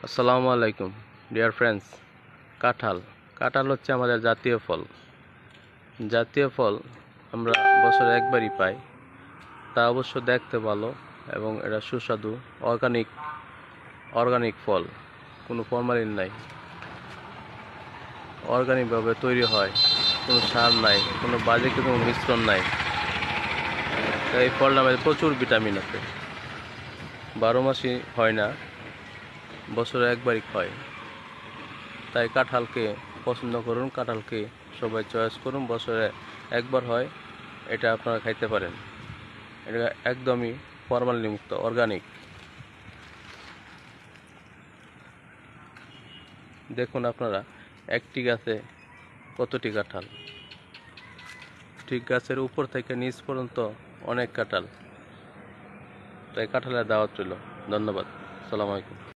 আসসালামু আলাইকুম dear friends. কাঁঠাল কাঁঠাল হচ্ছে আমাদের জাতীয় ফল। জাতীয় ফল আমরা বছরে একবারই পাই। তা অবশ্য দেখতে ভালো এবং এটা সুস্বাদু, অর্গানিক ফল। কোনো ফরমালিন নাই, অর্গানিকভাবে তৈরি হয়, কোনো সার নাই, কোনো বাজে কোনো মিশ্রণ নাই। তাই এই ফলটা আমাদের প্রচুর ভিটামিন আছে। 12 মাসই হয় না, বছরে একবারই হয়। তাই কাঁঠালকে পছন্দ করুন, কাঁঠালকে সবাই চয়েস করুন। বছরে একবার হয়, এটা আপনারা খাইতে পারেন। এটা একদমই ফরমালিন মুক্ত, অর্গানিক। দেখুন আপনারা একটি গাছে কতটি কাঁঠাল, ঠিক গাছের উপর থেকে নিচ পর্যন্ত অনেক কাঁঠাল। তাই কাঁঠালের দাওয়াত রইল। ধন্যবাদ। আসসালামু আলাইকুম।